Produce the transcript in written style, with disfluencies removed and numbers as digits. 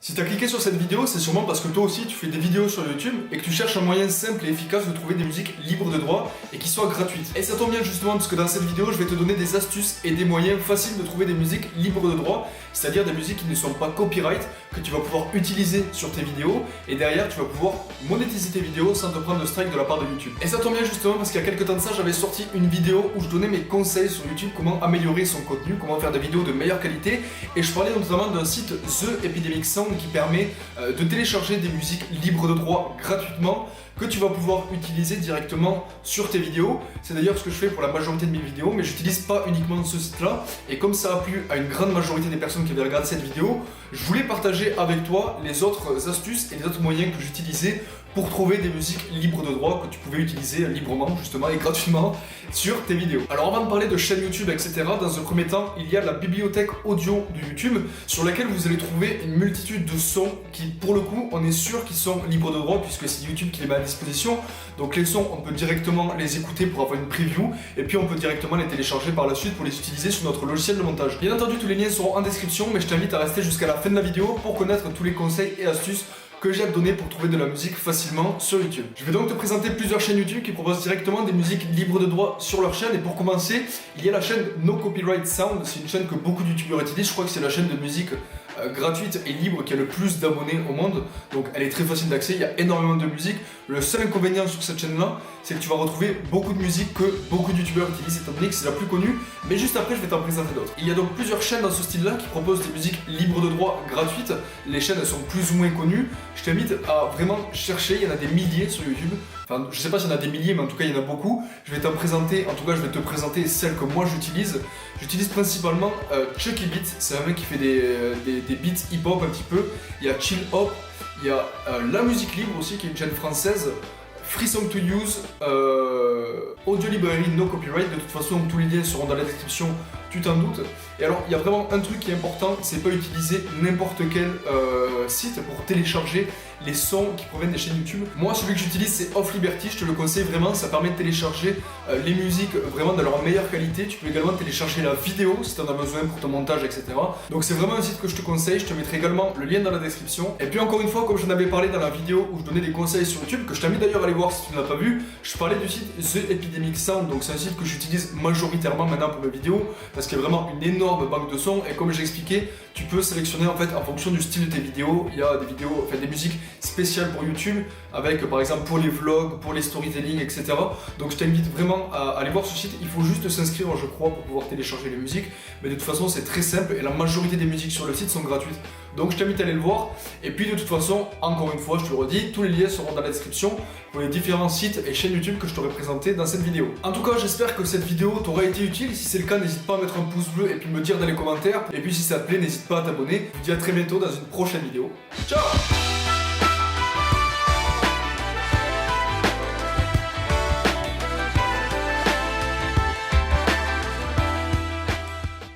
Si tu as cliqué sur cette vidéo, c'est sûrement parce que toi aussi tu fais des vidéos sur YouTube et que tu cherches un moyen simple et efficace de trouver des musiques libres de droit et qui soient gratuites. Et ça tombe bien justement parce que dans cette vidéo, je vais te donner des astuces et des moyens faciles de trouver des musiques libres de droit, c'est-à-dire des musiques qui ne sont pas copyright, que tu vas pouvoir utiliser sur tes vidéos et derrière tu vas pouvoir monétiser tes vidéos sans te prendre de strike de la part de YouTube. Et ça tombe bien justement parce qu'il y a quelques temps de ça, j'avais sorti une vidéo où je donnais mes conseils sur YouTube, comment améliorer son contenu, comment faire des vidéos de meilleure qualité, et je parlais notamment d'un site The Epidemic Sound qui permet de télécharger des musiques libres de droit gratuitement que tu vas pouvoir utiliser directement sur tes vidéos. C'est d'ailleurs ce que je fais pour la majorité de mes vidéos, mais j'utilise pas uniquement ce site-là. Et comme ça a plu à une grande majorité des personnes qui avaient regardé cette vidéo, je voulais partager avec toi les autres astuces et les autres moyens que j'utilisais pour trouver des musiques libres de droit que tu pouvais utiliser librement justement et gratuitement sur tes vidéos. Alors avant de parler de chaîne YouTube, etc., dans un premier temps, il y a la bibliothèque audio de YouTube sur laquelle vous allez trouver une multitude de sons qui, pour le coup, on est sûr qu'ils sont libres de droit puisque c'est YouTube qui les met à disposition. Donc les sons, on peut directement les écouter pour avoir une preview et puis on peut directement les télécharger par la suite pour les utiliser sur notre logiciel de montage. Bien entendu, tous les liens seront en description, mais je t'invite à rester jusqu'à la fin de la vidéo pour connaître tous les conseils et astuces que j'ai à te donner pour trouver de la musique facilement sur YouTube. Je vais donc te présenter plusieurs chaînes YouTube qui proposent directement des musiques libres de droit sur leur chaîne. Et pour commencer, il y a la chaîne No Copyright Sound. C'est une chaîne que beaucoup de youtubeurs utilisent. Je crois que c'est la chaîne de musique gratuite et libre qui a le plus d'abonnés au monde. Donc elle est très facile d'accès, il y a énormément de musique. Le seul inconvénient sur cette chaîne là, c'est que tu vas retrouver beaucoup de musique que beaucoup de youtubeurs utilisent, étant donné que c'est la plus connue. Mais juste après, je vais t'en présenter d'autres. Il y a donc plusieurs chaînes dans ce style là qui proposent des musiques libres de droit gratuites. Les chaînes elles sont plus ou moins connues. Je t'invite à vraiment chercher, il y en a des milliers sur YouTube. Enfin, je sais pas s'il y en a des milliers, mais en tout cas il y en a beaucoup. Je vais t'en présenter, en tout cas je vais te présenter celles que moi j'utilise. J'utilise principalement Chucky Beat, c'est un mec qui fait des beats hip-hop un petit peu. Il y a Chill Hop, il y a La Musique Libre aussi, qui est une chaîne française. Free Song to Use, Audio Library No Copyright. De toute façon, tous les liens seront dans la description, tu t'en doutes. Et alors, il y a vraiment un truc qui est important, c'est pas utiliser n'importe quel site pour télécharger les sons qui proviennent des chaînes YouTube. Moi, celui que j'utilise, c'est Off Liberty, je te le conseille vraiment, ça permet de télécharger les musiques vraiment dans leur meilleure qualité. Tu peux également télécharger la vidéo si tu en as besoin pour ton montage, etc. Donc c'est vraiment un site que je te conseille, je te mettrai également le lien dans la description. Et puis encore une fois, comme j'en avais parlé dans la vidéo où je donnais des conseils sur YouTube, que je t'invite d'ailleurs à aller voir si tu ne l'as pas vu, je parlais du site The Epidemic Sound, donc c'est un site que j'utilise majoritairement maintenant pour mes vidéos, parce qu'il y a vraiment une énorme banque de sons, et comme j'ai expliqué, tu peux sélectionner en fait en fonction du style de tes vidéos. Il y a des vidéos, enfin des musiques spéciales pour YouTube, avec par exemple pour les vlogs, pour les storytelling, etc. Donc je t'invite vraiment à aller voir ce site. Il faut juste s'inscrire, je crois, pour pouvoir télécharger les musiques, mais de toute façon c'est très simple et la majorité des musiques sur le site sont gratuites. Donc je t'invite à aller le voir. Et puis de toute façon, encore une fois, je te le redis, tous les liens seront dans la description pour les différents sites et chaînes YouTube que je t'aurai présenté dans cette vidéo. En tout cas, j'espère que cette vidéo t'aura été utile. Si c'est le cas, n'hésite pas à mettre un pouce bleu et puis me dire dans les commentaires. Et puis si ça te plaît, n'hésite pas à t'abonner. Je vous dis à très bientôt dans une prochaine vidéo. Ciao!